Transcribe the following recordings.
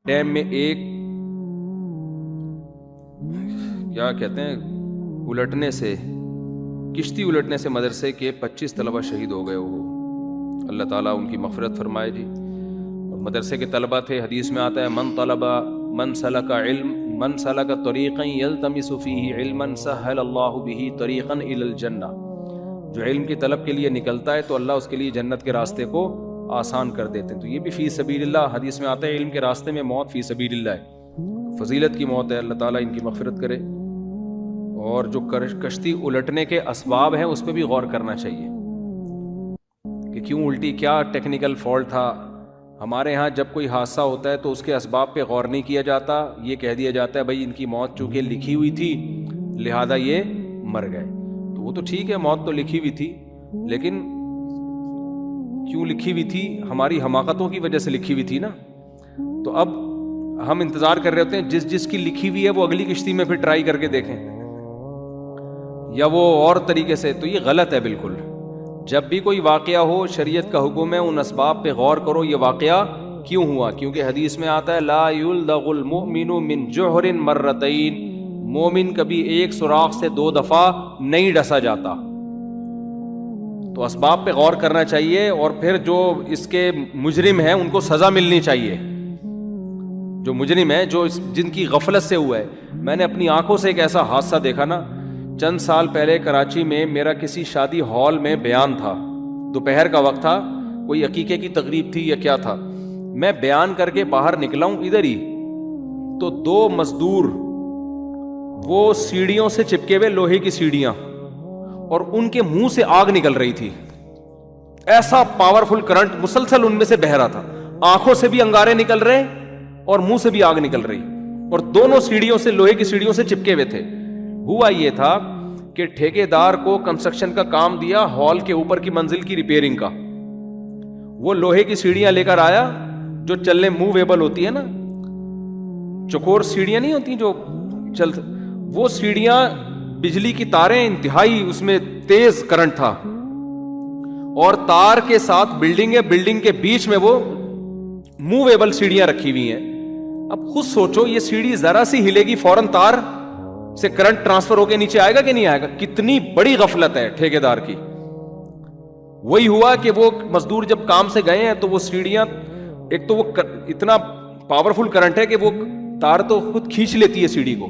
Dam میں ایک کیا کہتے ہیں الٹنے سے، کشتی الٹنے سے مدرسے کے 25 طلبہ شہید ہو گئے وہ، اللہ تعالیٰ ان کی مغفرت فرمائے جی۔ اور مدرسے کے طلبہ تھے، حدیث میں آتا ہے من سلک طریقا یلتمس فیہ علما سہل اللہ بہ طریقا الی الجنہ، جو علم کی طلب کے لیے نکلتا ہے تو اللہ اس کے لیے جنت کے راستے کو آسان کر دیتے ہیں۔ تو یہ بھی فی سبیل اللہ، حدیث میں آتا ہے علم کے راستے میں موت فی سبیل اللہ ہے، فضیلت کی موت ہے، اللہ تعالیٰ ان کی مغفرت کرے۔ اور جو کشتی الٹنے کے اسباب ہیں اس پہ بھی غور کرنا چاہیے کہ کیوں الٹی، کیا ٹیکنیکل فالٹ تھا۔ ہمارے ہاں جب کوئی حادثہ ہوتا ہے تو اس کے اسباب پہ غور نہیں کیا جاتا، یہ کہہ دیا جاتا ہے بھائی ان کی موت چونکہ لکھی ہوئی تھی لہذا یہ مر گئے۔ تو وہ تو ٹھیک ہے، موت تو لکھی ہوئی تھی، لیکن کیوں لکھی ہوئی تھی؟ ہماری حماقتوں کی وجہ سے لکھی ہوئی تھی نا۔ تو اب ہم انتظار کر رہے ہوتے ہیں جس کی لکھی ہوئی ہے وہ اگلی کشتی میں پھر ٹرائی کر کے دیکھیں، یا وہ اور طریقے سے۔ تو یہ غلط ہے بالکل۔ جب بھی کوئی واقعہ ہو، شریعت کا حکم ہے ان اسباب پہ غور کرو، یہ واقعہ کیوں ہوا؟ کیونکہ حدیث میں آتا ہے لا یلدغ المؤمن من جوہر مرتین، مومن کبھی ایک سوراخ سے 2 دفعہ نہیں ڈسا جاتا۔ تو اسباب پہ غور کرنا چاہیے، اور پھر جو اس کے مجرم ہیں ان کو سزا ملنی چاہیے۔ جو مجرم ہیں، جو جن کی غفلت سے ہوا ہے۔ میں نے اپنی آنکھوں سے ایک ایسا حادثہ دیکھا نا، چند سال پہلے کراچی میں میرا کسی شادی ہال میں بیان تھا، دوپہر کا وقت تھا، کوئی عقیقے کی تقریب تھی یا کیا تھا۔ میں بیان کر کے باہر نکلا ہوں ادھر ہی، تو 2 مزدور وہ سیڑھیوں سے چپکے ہوئے، لوہے کی سیڑھیاں، اور ان کے منہ سے آگ نکل رہی تھی، ایسا پاورفل کرنٹ مسلسل ان میں سے بہ رہا تھا، آنکھوں سے بھی انگارے نکل رہے اور منہ سے بھی آگ نکل رہی، اور دونوں سیڑھیوں سے، لوہے کی سیڑھیوں سے چپکے ہوئے تھے۔ ہوا یہ تھا کہ ٹھیکیدار کو کنسٹرکشن کا کام دیا ہال کے اوپر کی منزل کی ریپیئرنگ کا، وہ لوہے کی سیڑھیاں لے کر آیا جو چلنے موویبل ہوتی ہے نا، چکور سیڑھیاں نہیں ہوتی جو چلتے، وہ سیڑھیاں بجلی کی تاریں، انتہائی اس میں تیز کرنٹ تھا، اور تار کے ساتھ بلڈنگ ہے، بلڈنگ کے بیچ میں وہ موویبل سیڑھیاں رکھی ہوئی ہیں۔ اب خود سوچو یہ سیڑھی ذرا سی ہلے گی فوراً تار سے کرنٹ ٹرانسفر ہو کے نیچے آئے گا کہ نہیں آئے گا؟ کتنی بڑی غفلت ہے ٹھیکیدار کی۔ وہی ہوا کہ وہ مزدور جب کام سے گئے ہیں تو وہ سیڑھیاں، ایک تو وہ اتنا پاورفل کرنٹ ہے کہ وہ تار تو خود کھینچ لیتی ہے سیڑھی کو۔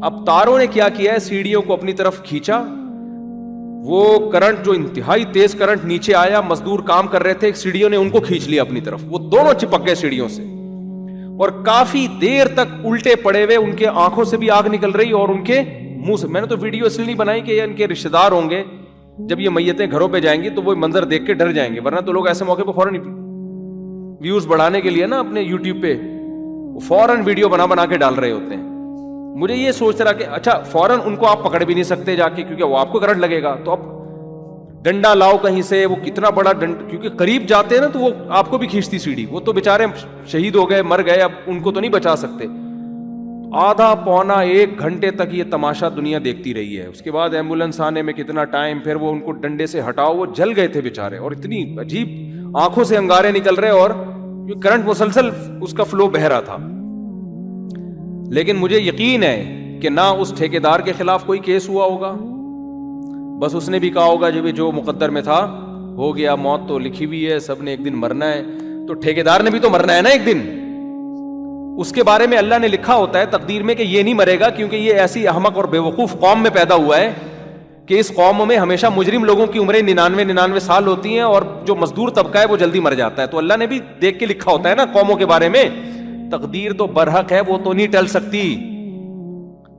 اب تاروں نے کیا کیا ہے، سیڑھیوں کو اپنی طرف کھینچا، وہ کرنٹ جو انتہائی تیز کرنٹ نیچے آیا، مزدور کام کر رہے تھے، سیڑھیوں نے ان کو کھینچ لیا اپنی طرف، وہ دونوں چپک گئے سیڑھیوں سے، اور کافی دیر تک الٹے پڑے ہوئے، ان کے آنکھوں سے بھی آگ نکل رہی اور ان کے منہ سے۔ میں نے تو ویڈیو اس لیے نہیں بنائی کہ ان کے رشتہ دار ہوں گے، جب یہ میتیں گھروں پہ جائیں گی تو وہ منظر دیکھ کے ڈر جائیں گے، ورنہ تو لوگ ایسے موقع پہ فوراً ویوز بڑھانے کے لیے نا اپنے یوٹیوب پہ فوراً ویڈیو بنا کے ڈال رہے ہوتے ہیں۔ مجھے یہ سوچ رہا کہ اچھا فوراً ان کو آپ پکڑ بھی نہیں سکتے جا کے، کیونکہ وہ آپ کو کرنٹ لگے گا، تو اب ڈنڈا لاؤ کہیں سے، وہ کتنا بڑا ڈنڈا، کیونکہ قریب جاتے ہیں نا تو وہ آپ کو بھی کھینچتی سیڑھی، وہ تو بےچارے شہید ہو گئے، مر گئے، اب ان کو تو نہیں بچا سکتے۔ آدھا پونا 1 گھنٹے تک یہ تماشا دنیا دیکھتی رہی ہے، اس کے بعد ایمبولینس آنے میں کتنا ٹائم، پھر وہ ان کو ڈنڈے سے ہٹاؤ، وہ جل گئے تھے بےچارے، اور اتنی عجیب آنکھوں سے انگارے نکل رہے، اور کرنٹ مسلسل اس کا فلو بہ رہا تھا۔ لیکن مجھے یقین ہے کہ نہ اس ٹھیکیدار کے خلاف کوئی کیس ہوا ہوگا، بس اس نے بھی کہا ہوگا جو مقدر میں تھا ہو گیا، موت تو لکھی ہوئی ہے، سب نے ایک دن مرنا ہے، تو ٹھیکیدار نے بھی تو مرنا ہے نا ایک دن، اس کے بارے میں اللہ نے لکھا ہوتا ہے تقدیر میں کہ یہ نہیں مرے گا، کیونکہ یہ ایسی احمق اور بے وقوف قوم میں پیدا ہوا ہے کہ اس قوم میں ہمیشہ مجرم لوگوں کی عمریں 99 سال ہوتی ہیں، اور جو مزدور طبقہ ہے وہ جلدی مر جاتا ہے۔ تو اللہ نے بھی دیکھ کے لکھا ہوتا ہے نا قوموں کے بارے میں، تقدیر تو برحق ہے، وہ تو نہیں ٹل سکتی،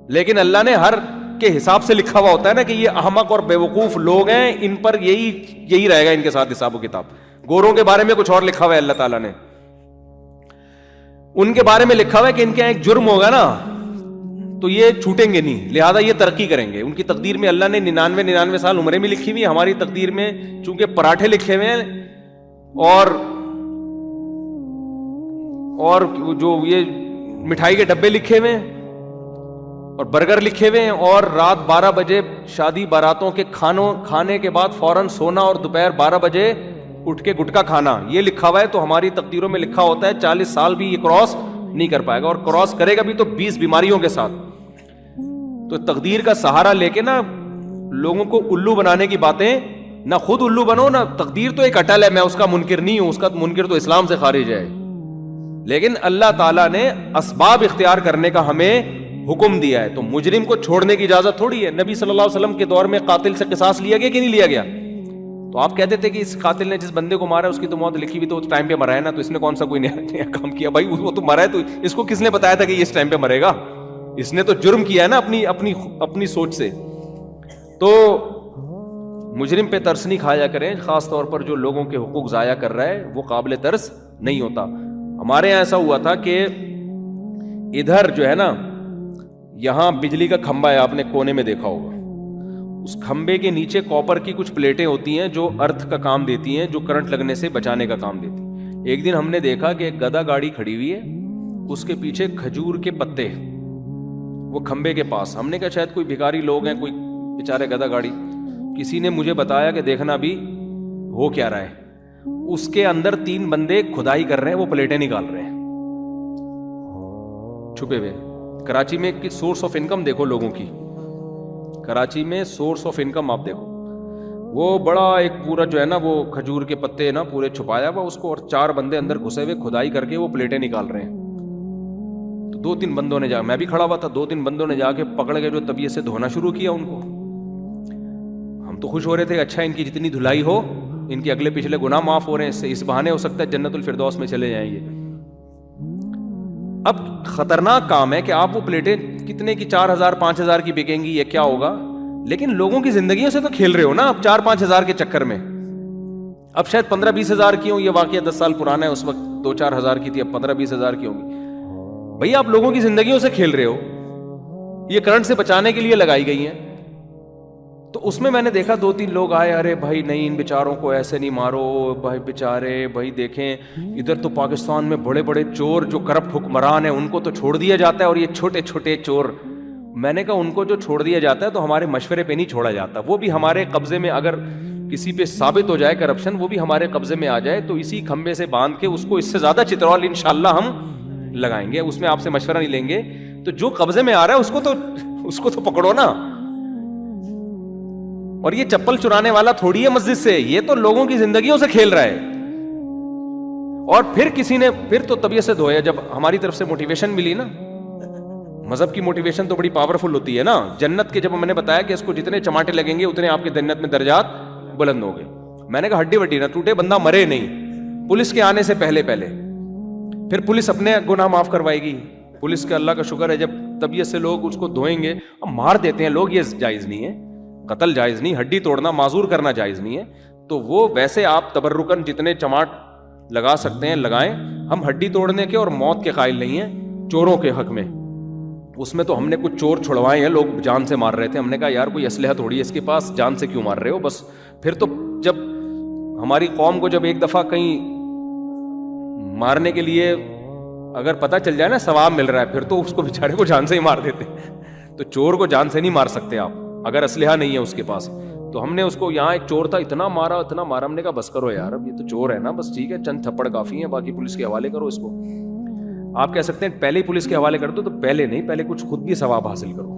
لیکن اللہ نے ہر کے حساب سے لکھا ہوا ہوتا ہے نا کہ یہ احمق اور بے وقوف لوگ ہیں، ان پر یہی رہے گا، ان کے ساتھ حساب و کتاب۔ گوروں کے بارے میں کچھ اور لکھا ہوا ہے اللہ تعالیٰ نے، ان کے بارے میں لکھا ہوا ہے کہ ان کے ایک جرم ہوگا نا تو یہ چھوٹیں گے نہیں، لہذا یہ ترقی کریں گے۔ ان کی تقدیر میں اللہ نے 99 سال عمریں بھی لکھی ہوئی، ہماری تقدیر میں چونکہ پراٹھے لکھے ہوئے ہیں اور جو یہ مٹھائی کے ڈبے لکھے ہوئے ہیں اور برگر لکھے ہوئے ہیں، اور رات 12 بجے شادی باراتوں کے کھانے کے بعد فوراً سونا، اور دوپہر 12 بجے اٹھ کے گٹکا کھانا، یہ لکھا ہوا ہے۔ تو ہماری تقدیروں میں لکھا ہوتا ہے 40 سال بھی یہ کراس نہیں کر پائے گا, اور کراس کرے گا بھی تو 20 بیماریوں کے ساتھ. تو تقدیر کا سہارا لے کے نا لوگوں کو الو بنانے کی باتیں, نہ خود الو بنو, نہ تقدیر تو ایک اٹل ہے, میں اس کا منکر نہیں ہوں, اس کا منکر تو اسلام سے خارج ہے, لیکن اللہ تعالیٰ نے اسباب اختیار کرنے کا ہمیں حکم دیا ہے. تو مجرم کو چھوڑنے کی اجازت تھوڑی ہے. نبی صلی اللہ علیہ وسلم کے دور میں قاتل سے قصاص لیا گیا کہ نہیں لیا گیا؟ تو آپ کہتے تھے کہ اس قاتل نے جس بندے کو مارا اس کی تو موت لکھی ہوئی, تو اس ٹائم پہ مرا ہے نا, تو اس نے کون سا کوئی نیا کام کیا؟ بھائی وہ تو مرا ہے, تو اس کو کس نے بتایا تھا کہ یہ اس ٹائم پہ مرے گا؟ اس نے تو جرم کیا ہے نا اپنی سوچ سے. تو مجرم پہ ترس نہیں کھایا کریں, خاص طور پر جو لوگوں کے حقوق ضائع کر رہا ہے وہ قابل ترس نہیں ہوتا. ہمارے یہاں ایسا ہوا تھا کہ ادھر جو ہے نا, یہاں بجلی کا کھمبا ہے, آپ نے کونے میں دیکھا ہوگا, اس کھمبے کے نیچے کاپر کی کچھ پلیٹیں ہوتی ہیں جو ارتھ کا کام دیتی ہیں, جو کرنٹ لگنے سے بچانے کا کام دیتی ہیں. ایک دن ہم نے دیکھا کہ ایک گدھا گاڑی کھڑی ہوئی ہے, اس کے پیچھے کھجور کے پتے وہ کھمبے کے پاس. ہم نے کہا شاید کوئی بھکاری لوگ ہیں, کوئی بیچارے گدھا گاڑی. کسی نے مجھے بتایا کہ دیکھنا بھی ہو کیا رہا ہے. اس کے اندر 3 بندے کھدائی کر رہے ہیں, وہ پلیٹیں نکال رہے ہیں چھپے ہوئے. کراچی میں سورس آف انکم دیکھو لوگوں کی, کراچی میں سورس آف انکم آپ دیکھو, وہ بڑا ایک پورا جو ہے نا وہ کھجور کے پتے نا پورے چھپایا ہوا اس کو, اور 4 بندے اندر گھسے ہوئے کھدائی کر کے وہ پلیٹیں نکال رہے ہیں. تو 2-3 بندوں نے میں بھی کھڑا ہوا تھا, 2-3 بندوں نے جا کے پکڑ کے جو طبیعت سے دھونا شروع کیا ان کو. ہم تو خوش ہو رہے تھے کہ اچھا ان کی جتنی دھلائی ہو, ان کے اگلے پچھلے گناہ معاف ہو رہے ہیں, اس بہانے ہو سکتا ہے جنت الفردوس میں چلے جائیں گے. اب خطرناک کام ہے کہ آپ وہ پلیٹیں کتنے کی 4,000-5,000 کی بکیں گی, یہ کیا ہوگا, لیکن لوگوں کی زندگیوں سے تو کھیل رہے ہو نا اب 4-5 ہزار کے چکر میں. اب شاید 15-20 ہزار کی ہوں, یہ واقعہ 10 سال پرانا ہے, اس وقت 2-4 ہزار کی تھی, اب 15-20 ہزار کی ہوگی. بھئی آپ لوگوں کی زندگیوں سے کھیل رہے ہو, یہ کرنٹ سے بچانے کے لیے لگائی گئی ہیں. تو اس میں نے دیکھا 2-3 لوگ آئے, ارے بھائی نہیں ان بیچاروں کو ایسے نہیں مارو بھائی, بیچارے بھائی دیکھیں ادھر تو پاکستان میں بڑے بڑے چور جو کرپٹ حکمران ہیں ان کو تو چھوڑ دیا جاتا ہے, اور یہ چھوٹے چھوٹے چور. میں نے کہا ان کو جو چھوڑ دیا جاتا ہے تو ہمارے مشورے پہ نہیں چھوڑا جاتا, وہ بھی ہمارے قبضے میں, اگر کسی پہ ثابت ہو جائے کرپشن وہ بھی ہمارے قبضے میں آ جائے تو اسی کھمبے سے باندھ کے اس کو اس سے زیادہ چترول انشاءاللہ ہم لگائیں گے, اس میں آپ سے مشورہ نہیں لیں گے. تو جو قبضے میں آ رہا ہے اس کو تو پکڑو نا. اور یہ چپل چرانے والا تھوڑی ہے مسجد سے, یہ تو لوگوں کی زندگیوں سے کھیل رہا ہے. اور پھر کسی نے پھر تو طبیعت سے دھویا, جب ہماری طرف سے موٹیویشن ملی نا, مذہب کی موٹیویشن تو بڑی پاورفل ہوتی ہے نا. جنت کے جب میں نے بتایا کہ اس کو جتنے چماٹے لگیں گے اتنے آپ کے جنت میں درجات بلند ہو گئے. میں نے کہا ہڈی وڈی نہ ٹوٹے, بندہ مرے نہیں پولیس کے آنے سے پہلے. پھر پولیس اپنے گناہ معاف کروائے گی. پولیس کا اللہ کا شکر ہے جب طبیعت سے لوگ اس کو دھوئیں گے. اب مار دیتے ہیں لوگ, یہ جائز نہیں ہے, قتل جائز نہیں, ہڈی توڑنا معذور کرنا جائز نہیں ہے. تو وہ ویسے آپ تبرکن جتنے چماٹ لگا سکتے ہیں لگائیں. ہم ہڈی توڑنے کے اور موت کے قائل نہیں ہیں چوروں کے حق میں. اس میں تو ہم نے کچھ چور چھڑوائے ہیں, لوگ جان سے مار رہے تھے. ہم نے کہا یار کوئی اسلحہ تھوڑی ہے اس کے پاس, جان سے کیوں مار رہے ہو بس. پھر تو جب ہماری قوم کو جب ایک دفعہ کہیں مارنے کے لیے اگر پتہ چل جائے نا ثواب مل رہا ہے, پھر تو اس کو بیچارے کو جان سے ہی مار دیتے. تو چور کو جان سے نہیں مار سکتے آپ اگر اسلحہ نہیں ہے اس کے پاس. تو ہم نے اس کو, یہاں ایک چور تھا, اتنا مارا. ہم نے کہا بس کرو یار, اب یہ تو چور ہے نا, بس ٹھیک ہے چند تھپڑ کافی ہیں, باقی پولیس کے حوالے کرو اس کو. آپ کہہ سکتے ہیں پہلے ہی پولیس کے حوالے کر دو, تو پہلے نہیں, پہلے کچھ خود بھی ثواب حاصل کرو.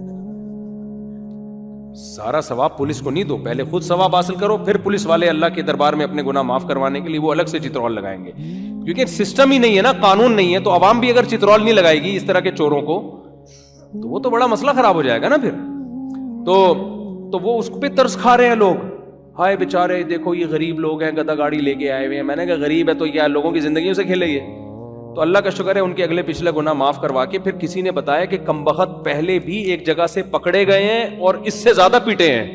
سارا ثواب پولیس کو نہیں دو, پہلے خود ثواب حاصل کرو, پھر پولیس والے اللہ کے دربار میں اپنے گناہ معاف کروانے کے لیے وہ الگ سے چترول لگائیں گے. کیونکہ سسٹم ہی نہیں ہے نا, قانون نہیں ہے, تو عوام بھی اگر چترول نہیں لگائے گی اس طرح کے چوروں کو تو وہ تو بڑا مسئلہ خراب ہو جائے گا نا پھر. تو وہ اس پہ ترس کھا رہے ہیں لوگ, ہائے بیچارے دیکھو یہ غریب لوگ ہیں, گدھا گاڑی لے کے آئے ہوئے ہیں. میں نے کہا غریب ہے تو کیا لوگوں کی زندگیوں سے کھیلے یہ؟ تو اللہ کا شکر ہے ان کے اگلے پچھلے گناہ معاف کروا کے پھر کسی نے بتایا کہ کمبخت پہلے بھی ایک جگہ سے پکڑے گئے ہیں اور اس سے زیادہ پیٹے ہیں.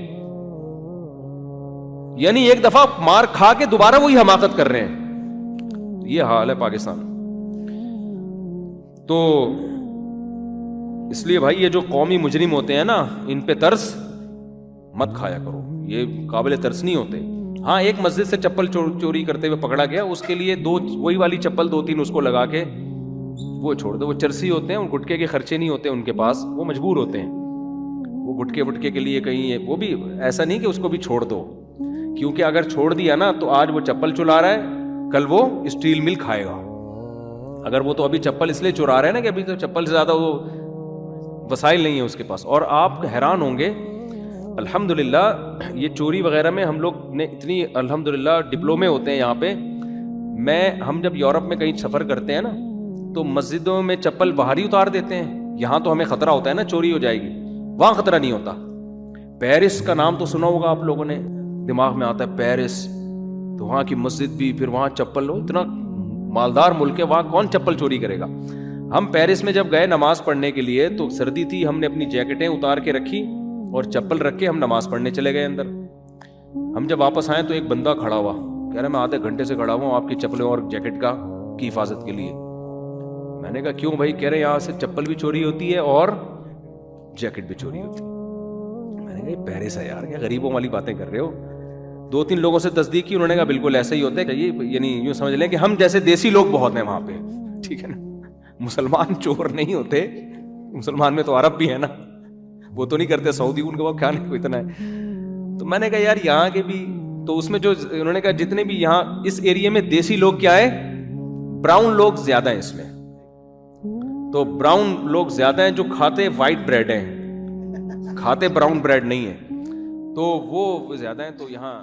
یعنی ایک دفعہ مار کھا کے دوبارہ وہی حماقت کر رہے ہیں. یہ حال ہے پاکستان. تو اس لیے بھائی یہ جو قومی مجرم ہوتے ہیں نا, ان پہ ترس مت کھایا کرو, یہ قابل ترس نہیں ہوتے. ہاں ایک مسجد سے چپل چوری کرتے ہوئے پکڑا گیا, اس کے لیے وہی والی چپل 2-3 اس کو لگا کے وہ چھوڑ دو. وہ چرسی ہوتے ہیں, ان گٹکے کے خرچے نہیں ہوتے ان کے پاس, وہ مجبور ہوتے ہیں. وہ گٹکے وٹکے کے لیے کہیں, وہ بھی ایسا نہیں کہ اس کو بھی چھوڑ دو, کیونکہ اگر چھوڑ دیا نا تو آج وہ چپل چلا رہا ہے, کل وہ اسٹیل مل کھائے گا. اگر وہ تو ابھی چپل اس لیے چرا رہے ہیں نا کہ ابھی تو چپل سے زیادہ وہ وسائل نہیں ہے اس کے پاس. اور آپ حیران ہوں گے الحمدللہ یہ چوری وغیرہ میں ہم لوگ نے اتنی الحمدللہ ڈپلومے ہوتے ہیں یہاں پہ. ہم جب یورپ میں کہیں سفر کرتے ہیں نا تو مسجدوں میں چپل باہر ہی اتار دیتے ہیں. یہاں تو ہمیں خطرہ ہوتا ہے نا چوری ہو جائے گی, وہاں خطرہ نہیں ہوتا. پیرس کا نام تو سنا ہوگا آپ لوگوں نے, دماغ میں آتا ہے پیرس, تو وہاں کی مسجد بھی, پھر وہاں چپل, اتنا مالدار ملک ہے, وہاں کون چپل چوری کرے گا. ہم پیرس میں جب گئے نماز پڑھنے کے لیے تو سردی تھی, ہم نے اپنی جیکٹیں اتار کے رکھی اور چپل رکھ کے ہم نماز پڑھنے چلے گئے اندر. ہم جب واپس آئے تو ایک بندہ کھڑا ہوا, کہہ رہا میں آدھے گھنٹے سے کھڑا ہوں آپ کی چپلوں اور جیکٹ کی حفاظت کے لیے. میں نے کہا کیوں بھائی؟ کہہ رہے یہاں سے چپل بھی چوری ہوتی ہے اور جیکٹ بھی چوری ہوتی ہے. میں نے کہا یہ پیرس ہے یار, کیا غریبوں والی باتیں کر رہے ہو. 2-3 لوگوں سے تصدیق کی, انہوں نے کہا بالکل ایسا ہی ہوتا ہے. یعنی یوں سمجھ لیں کہ ہم جیسے دیسی لوگ بہت ہیں وہاں پہ, ٹھیک ہے نا. مسلمان چور نہیں ہوتے, مسلمان میں تو عرب بھی ہے نا, وہ تو نہیں کرتے سعودی, ان کے پاس کیا نہیں اتنا ہے. تو میں نے کہا یار یہاں کے بھی تو اس میں جو انہوں نے کہا جتنے بھی یہاں اس ایریے میں دیسی لوگ کیا ہے, براؤن لوگ زیادہ ہیں اس میں. تو براؤن لوگ زیادہ ہیں جو کھاتے وائٹ بریڈ ہیں, کھاتے براؤن بریڈ نہیں ہے, تو وہ زیادہ ہیں. تو یہاں